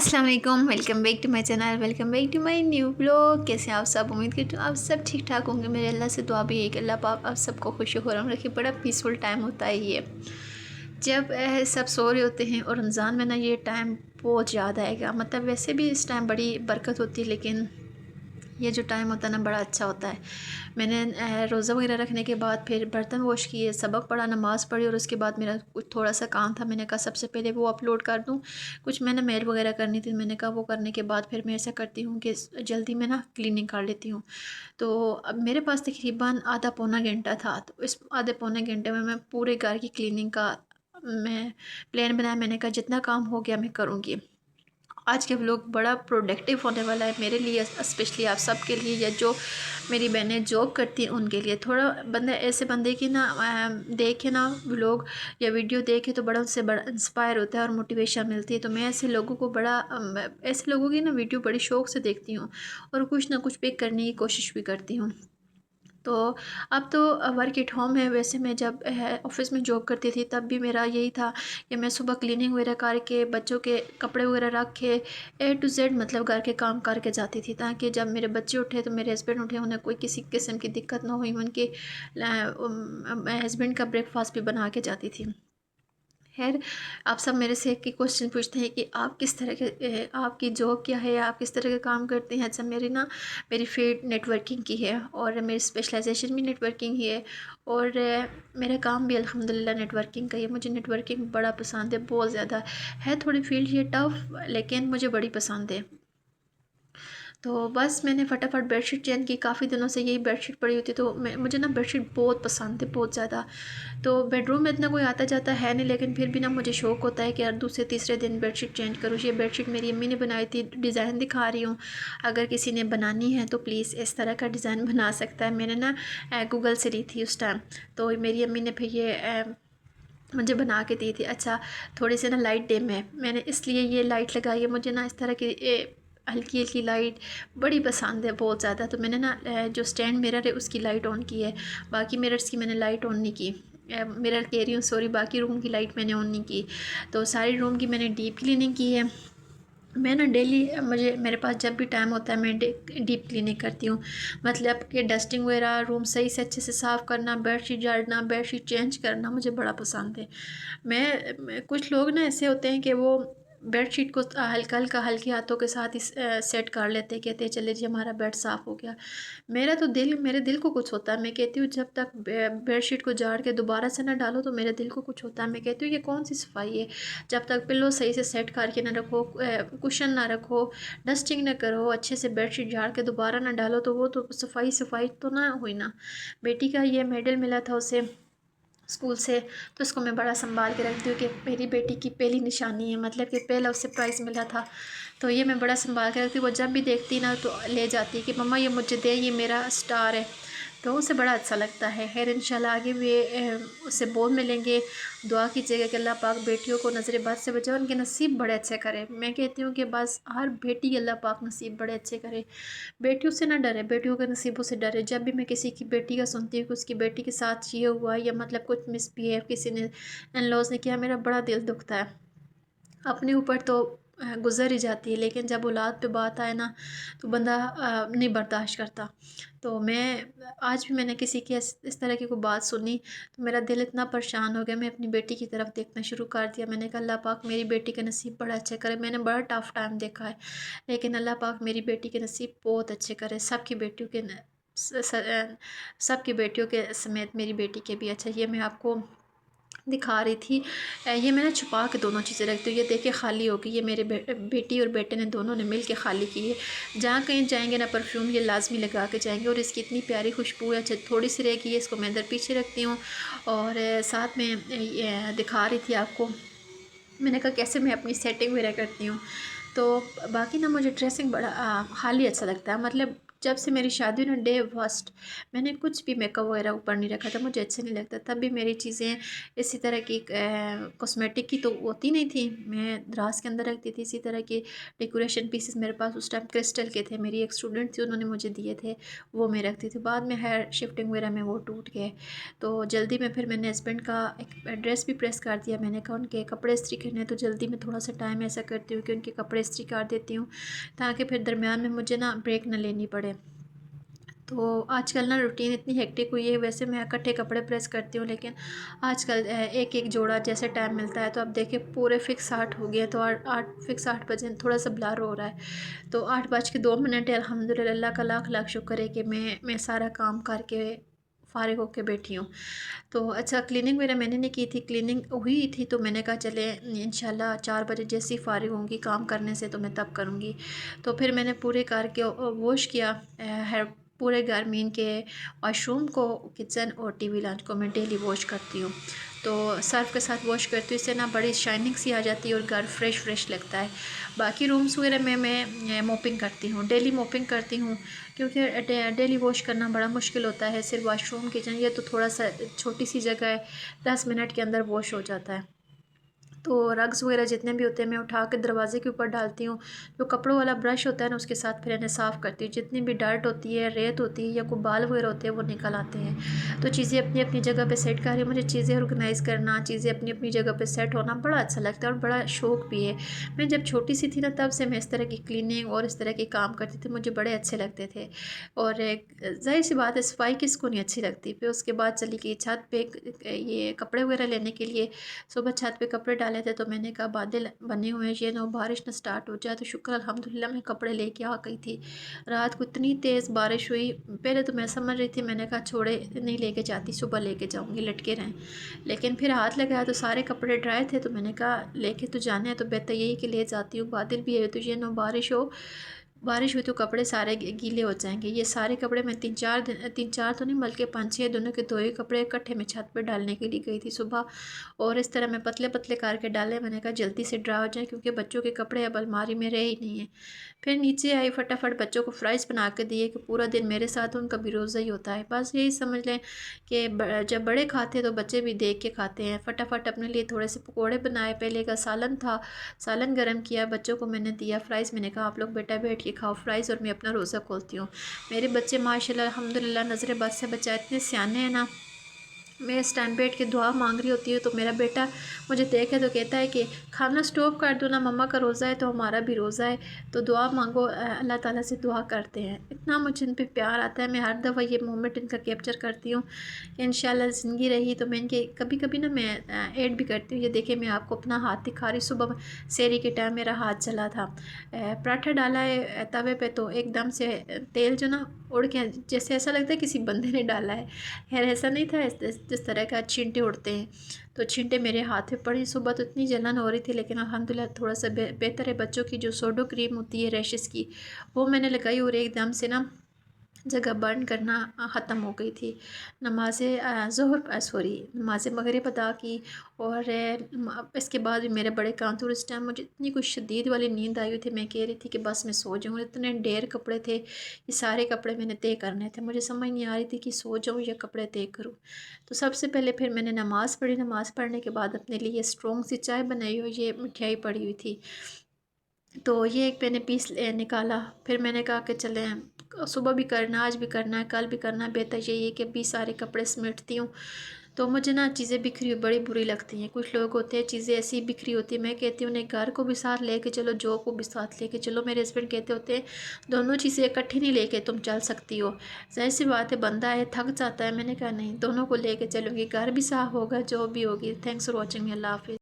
अस्सलाम वालेकुम, welcome back to my channel, welcome back to my new blog. कैसे हैं आप सब? उम्मीद करती हूँ आप सब ठीक ठाक होंगे। मेरे अल्लाह से दुआ भी है कि अल्लाह पाक आप सबको खुश खुरम रखे। बड़ा पीसफुल टाइम होता है ये, जब सब सो रहे होते हैं। और रमज़ान में ना ये टाइम बहुत ज़्यादा आएगा। मतलब वैसे भी इस टाइम बड़ी बरकत होती है, लेकिन ये जो टाइम होता है ना बड़ा अच्छा होता है। मैंने रोज़ा वगैरह रखने के बाद फिर बर्तन वॉश किए, सबक पढ़ा, नमाज़ पढ़ी, और उसके बाद मेरा कुछ थोड़ा सा काम था। मैंने कहा सबसे पहले वो अपलोड कर दूँ। कुछ मैंने मेल वगैरह करनी थी, मैंने कहा वो करने के बाद फिर मैं ऐसा करती हूँ कि जल्दी में ना क्लीनिंग कर लेती हूँ। तो अब मेरे पास तकरीबन आधा पौना घंटा था, तो इस आधे पौने घंटे में मैं पूरे घर की क्लीनिंग का मैं प्लान बनाया। मैंने कहा जितना काम हो गया मैं करूँगी। आज के व्लॉग बड़ा प्रोडक्टिव होने वाला है मेरे लिए, स्पेशली आप सब के लिए, या जो मेरी बहनें जॉब करती हैं उनके लिए। थोड़ा बंदा ऐसे बंदे की ना देखे ना व्लॉग या वीडियो देखे तो बड़ा उनसे बड़ा इंस्पायर होता है और मोटिवेशन मिलती है। तो मैं ऐसे लोगों को बड़ा ऐसे लोगों की ना वीडियो बड़ी शौक़ से देखती हूँ और कुछ ना कुछ पिक करने की कोशिश भी करती हूँ। तो अब तो वर्क एट होम है। वैसे मैं जब ऑफिस में जॉब करती थी तब भी मेरा यही था कि मैं सुबह क्लीनिंग वगैरह करके, बच्चों के कपड़े वगैरह रख के, ए टू जेड मतलब घर के काम करके जाती थी, ताकि जब मेरे बच्चे उठे तो मेरे हस्बैंड उठे उन्हें कोई किसी किस्म की दिक्कत ना हुई। उनके हस्बैंड का ब्रेकफास्ट भी बना के जाती थी। खैर, आप सब मेरे से एक ही क्वेश्चन पूछते हैं कि आप किस तरह के आपकी जॉब क्या है, आप किस तरह के काम करते हैं। अच्छा, मेरी फील्ड नेटवर्किंग की है और मेरी स्पेशलाइजेशन भी नेटवर्किंग ही है, और मेरा काम भी अल्हम्दुलिल्लाह नेटवर्किंग का ही है। मुझे नेटवर्किंग बड़ा पसंद है, बहुत ज़्यादा है। थोड़ी फील्ड ये टफ, लेकिन मुझे बड़ी पसंद है। तो बस मैंने फटाफट बेडशीट चेंज की। काफ़ी दिनों से यही बेडशीट पड़ी होती, तो मुझे ना बेडशीट बहुत पसंद है, बहुत ज़्यादा। तो बेडरूम में इतना कोई आता जाता है नहीं, लेकिन फिर भी ना मुझे शौक़ होता है कि यार दूसरे तीसरे दिन बेडशीट चेंज करूँ। ये बेडशीट मेरी अम्मी ने बनाई थी, डिज़ाइन दिखा रही हूँ। अगर किसी ने बनानी है तो प्लीज़ इस तरह का डिज़ाइन बना सकता है। मैंने ना गूगल से ली थी उस टाइम, तो मेरी अम्मी ने फिर ये मुझे बना के दी थी। अच्छा, थोड़ी सी ना लाइट डिम है, मैंने इसलिए ये लाइट लगाई है। मुझे ना इस तरह की हल्की हल्की लाइट बड़ी पसंद है, बहुत ज़्यादा। तो मैंने ना जो स्टैंड मिरर है उसकी लाइट ऑन की है, बाकी मिरर्स की मैंने लाइट ऑन नहीं की। मिरर कह रही हूँ, सॉरी, बाकी रूम की लाइट मैंने ऑन नहीं की। तो सारी रूम की मैंने डीप क्लीनिंग की है। मैं ना डेली मेरे पास जब भी टाइम होता है मैं डीप क्लीनिंग करती हूँ। मतलब कि डस्टिंग वगैरह, रूम सही से अच्छे से साफ़ करना, बेडशीट झाड़ना, बेडशीट चेंज करना मुझे बड़ा पसंद है। कुछ लोग ना ऐसे होते हैं कि वो बेडशीट को हल्का हल्का हल्के हाथों के साथ ही सेट कर लेते हैं, कहते हैं चले जी हमारा बेड साफ़ हो गया। मेरे दिल को कुछ होता है। मैं कहती हूँ जब तक बेडशीट को झाड़ के दोबारा से ना डालो तो मेरे दिल को कुछ होता है। मैं कहती हूँ ये कौन सी सफाई है, जब तक पिल्लो सही से सेट करके ना रखो, कुशन ना रखो, डस्टिंग ना करो, अच्छे से बेडशीट झाड़ के दोबारा ना डालो, तो वो तो सफाई सफाई तो ना हुई ना। बेटी का ये मेडल मिला था उसे स्कूल से, तो उसको मैं बड़ा संभाल के रखती हूँ कि मेरी बेटी की पहली निशानी है, मतलब कि पहला उसे प्राइज़ मिला था। तो ये मैं बड़ा संभाल के रखती हूँ। वो जब भी देखती ना तो ले जाती है कि मम्मा ये मुझे दे, ये मेरा स्टार है। तो उसे बड़ा अच्छा लगता है। खैर, इंशाल्लाह आगे भी उससे बहुत मिलेंगे। दुआ कीजिएगा कि अल्लाह पाक बेटियों को नज़र बद से बचाए, उनके नसीब बड़े अच्छे करे। मैं कहती हूँ कि बस हर बेटी अल्लाह पाक नसीब बड़े अच्छे करे, बेटियों से ना डरे, बेटियों के नसीबों से डरे। जब भी मैं किसी की बेटी का सुनती हूँ कि उसकी बेटी के साथ ये हुआ, या मतलब कुछ मिसबिहेव किसी ने इन लॉज ने किया, मेरा बड़ा दिल दुखता है। अपने ऊपर तो गुज़र ही जाती है, लेकिन जब औलाद पे बात आए ना तो बंदा नहीं बर्दाश्त करता। तो मैं आज भी मैंने किसी की इस तरह की कोई बात सुनी तो मेरा दिल इतना परेशान हो गया। मैं अपनी बेटी की तरफ देखना शुरू कर दिया। मैंने कहा अल्लाह पाक मेरी बेटी के नसीब बड़ा अच्छे करे। मैंने बड़ा टफ़ टाइम देखा है, लेकिन अल्लाह पाक मेरी बेटी के नसीब बहुत अच्छे करे। सबकी बेटियों के सबकी बेटियों के समेत मेरी बेटी के भी। अच्छा, ये मैं आपको दिखा रही थी, ये मैंने छुपा के दोनों चीज़ें रखती हूँ। ये देखिए खाली हो गई, ये मेरे बेटी और बेटे ने दोनों ने मिल के खाली की है। जहाँ कहीं जाएंगे ना परफ्यूम ये लाजमी लगा के जाएंगे, और इसकी इतनी प्यारी खुशबू है। अच्छा, थोड़ी सी रह गई है, इसको मैं अंदर पीछे रखती हूँ। और साथ में ये दिखा रही थी आपको, मैंने कहा कैसे मैं अपनी सेटिंग वगैरह करती हूँ। तो बाकी ना मुझे ड्रेसिंग बड़ा हाल ही अच्छा लगता है। मतलब जब से मेरी शादी ना डे फर्स्ट मैंने कुछ भी मेकअप वगैरह ऊपर नहीं रखा था, मुझे अच्छा नहीं लगता। तब भी मेरी चीज़ें इसी तरह की कॉस्मेटिक की तो होती नहीं थी, मैं दराज के अंदर रखती थी। इसी तरह के डेकोरेशन पीसेस मेरे पास उस टाइम क्रिस्टल के थे, मेरी एक स्टूडेंट थी उन्होंने मुझे दिए थे, वो मैं रखती थी। बाद में हेयर शिफ्टिंग वगैरह में वो टूट गए, तो जल्दी में फिर मैंने हस्बैंड का एक एड्रेस भी प्रेस कर दिया। मैंने कहा उनके कपड़े इस्त्री करने, तो जल्दी में थोड़ा सा टाइम ऐसा करती हूँ कि उनके कपड़े इस्त्री कर देती हूँ, ताकि फिर दरमियान में मुझे ना ब्रेक ना लेनी पड़े। तो आजकल ना रूटीन इतनी हेक्टिक हुई है, वैसे मैं इकट्ठे कपड़े प्रेस करती हूँ, लेकिन आजकल एक एक जोड़ा जैसे टाइम मिलता है। तो अब देखिए पूरे फिक्स 8 हो गए, तो आठ फिक्स 8 बजे, थोड़ा सा ब्लर हो रहा है, तो 8:02 है। अल्हम्दुलिल्लाह, अल्लाह का लाख लाख शुक्र है कि मैं सारा काम करके फ़ारिग होके बैठी हूँ। तो अच्छा, क्लीनिंग वगैरह मैंने नहीं की थी, क्लीनिंग हुई थी, तो मैंने कहा चले इंशाल्लाह 4 बजे जैसी फ़ारिग होंगी काम करने से तो मैं तब करूँगी। तो फिर मैंने पूरे करके वॉश किया है पूरे घर में, के वॉशरूम को, किचन और टीवी लॉन्च को मैं डेली वॉश करती हूँ। तो सर्फ के साथ वॉश करती हूँ, इससे ना बड़ी शाइनिंग सी आ जाती है और घर फ्रेश लगता है। बाकी रूम्स वगैरह में मैं मोपिंग करती हूँ, डेली मोपिंग करती हूँ, क्योंकि डेली वॉश करना बड़ा मुश्किल होता है। सिर्फ वॉशरूम किचन ये तो थोड़ा सा छोटी सी जगह है, 10 मिनट के अंदर वॉश हो जाता है। तो रग्स वगैरह जितने भी होते हैं मैं उठा के दरवाजे के ऊपर डालती हूँ। जो कपड़ों वाला ब्रश होता है ना, उसके साथ फिर इन्हें साफ़ करती हूँ। जितनी भी डर्ट होती है, रेत होती है या कोई बाल वगैरह होते हैं, वो निकल आते हैं। तो चीज़ें अपनी अपनी जगह पे सेट कर रही हूँ। मुझे चीज़ें ऑर्गेनाइज़ करना, चीज़ें अपनी अपनी जगह पे सेट होना बड़ा अच्छा लगता है और बड़ा शौक भी है। मैं जब छोटी सी थी ना, तब से मैं इस तरह की क्लीनिंग और इस तरह के काम करती थी, मुझे बड़े अच्छे लगते थे। और ज़ाहिर सी बात है, सफाई किसको नहीं अच्छी लगती। फिर उसके बाद चली गई छत पे ये कपड़े वगैरह लेने के लिए। सुबह छत पे कपड़े डाले थे, तो मैंने कहा बादल बने हुए हैं, ये ना बारिश ना स्टार्ट हो जाए। तो शुक्र अल्हम्दुलिल्लाह मैं कपड़े लेके आ गई थी। रात को इतनी तेज़ बारिश हुई, पहले तो मैं समझ रही थी, मैंने कहा छोड़े नहीं लेके जाती, सुबह लेके जाऊँगी, लटके रहें। लेकिन फिर हाथ लगाया तो सारे कपड़े ड्राई थे, तो मैंने कहा लेके तो जाने हैं, तो बेहतर यही कि ले जाती हूँ। बादल भी है, तो ये ना बारिश हुई तो कपड़े सारे गीले हो जाएंगे। ये सारे कपड़े मैं 3-4 तो नहीं बल्कि 5-6 दिनों के धोए कपड़े इकट्ठे मैं छत पर डालने के लिए गई थी सुबह। और इस तरह मैं पतले पतले करके डाले, मैंने कहा जल्दी से ड्रा हो जाए, क्योंकि बच्चों के कपड़े अब अलमारी में रहे ही नहीं है। फिर नीचे आई, फटाफट बच्चों को फ्राइज़ बना के दिए कि पूरा दिन मेरे साथ उनका भी रोज़ा ही होता है। बस यही समझ लें कि जब बड़े खाते हैं तो बच्चे भी देख के खाते हैं। फटाफट अपने लिए थोड़े से पकौड़े बनाए, पहले का सालन था, सालन गर्म किया, बच्चों को मैंने दिया फ्राइज़। मैंने कहा आप लोग बेटा बैठ के खाओ फ्राइज़, और मैं अपना रोज़ा खोलती हूँ। मेरे बच्चे माशाल्लाह अल्हम्दुलिल्लाह नज़र बद से बचा, इतने सियाने हैं ना। मैं इस टाइम बैठ के दुआ मांग रही होती हूँ, तो मेरा बेटा मुझे देखे तो कहता है कि खाना स्टॉप कर दो ना, मम्मा का रोज़ा है तो हमारा भी रोज़ा है, तो दुआ मांगो। अल्लाह ताला से दुआ करते हैं। इतना मुझे इन पे प्यार आता है, मैं हर दफ़ा ये मोमेंट इनका कैप्चर करती हूँ कि इंशाल्लाह ज़िंदगी रही तो मैं इनके कभी कभी ना मैं ऐड भी करती हूँ। ये देखिए मैं आपको अपना हाथ दिखा रही। सुबह सेहरी के टाइम मेरा हाथ जला था, पराठा डाला है तवे पे, तो एकदम से तेल जो ना उड़ के, जैसे ऐसा लगता है किसी बंदे ने डाला है। खैर ऐसा नहीं था, जिस तरह का छींटे उड़ते हैं, तो छींटे मेरे हाथ में पड़ी। सुबह तो इतनी जलन हो रही थी, लेकिन अल्हम्दुलिल्लाह थोड़ा सा बेहतर है। बच्चों की जो सोडो क्रीम होती है रैशेस की, वो मैंने लगाई और एकदम से ना जगह बर्न करना ख़त्म हो गई थी। नमाज ज़ोहर सॉरी नमाज मगरिब अदा की, और इसके बाद भी मेरे बड़े काम थे। और इस टाइम मुझे इतनी कुछ शदीद वाली नींद आई हुई थी, मैं कह रही थी कि बस मैं सो जाऊँ। इतने ढेर कपड़े थे, ये सारे कपड़े मैंने तय करने थे, मुझे समझ नहीं आ रही थी कि सो जाऊँ या कपड़े तय करूँ। तो सबसे पहले फिर मैंने नमाज़ पढ़ी, नमाज़ पढ़ने के बाद अपने लिए स्ट्रॉन्ग सी चाय बनाई और ये मिठाई पड़ी हुई थी, तो ये एक मैंने पीस निकाला। फिर मैंने कहा कि चलें, सुबह भी करना, आज भी करना है, कल भी करना है, बेहतर यही है कि अभी सारे कपड़े समेटती हूँ। तो मुझे ना चीज़ें बिखरी हुई बड़ी बुरी लगती हैं। कुछ लोग होते हैं चीज़ें ऐसी बिखरी होती है, मैं कहती हूँ उन्हें घर को भी साथ लेके चलो, जॉब को भी साथ लेके चलो। मेरे हस्बैंड कहते होते हैं दोनों चीज़ें इकट्ठी नहीं लेके तुम चल सकती हो। जाहिर सी बात है, बंदा है थक जाता है। मैंने कहा नहीं, दोनों को लेके चलूँगी, घर भी साफ होगा, जॉब भी होगी। थैंक्स फॉर वॉचिंग, अल्लाह हाफिज़।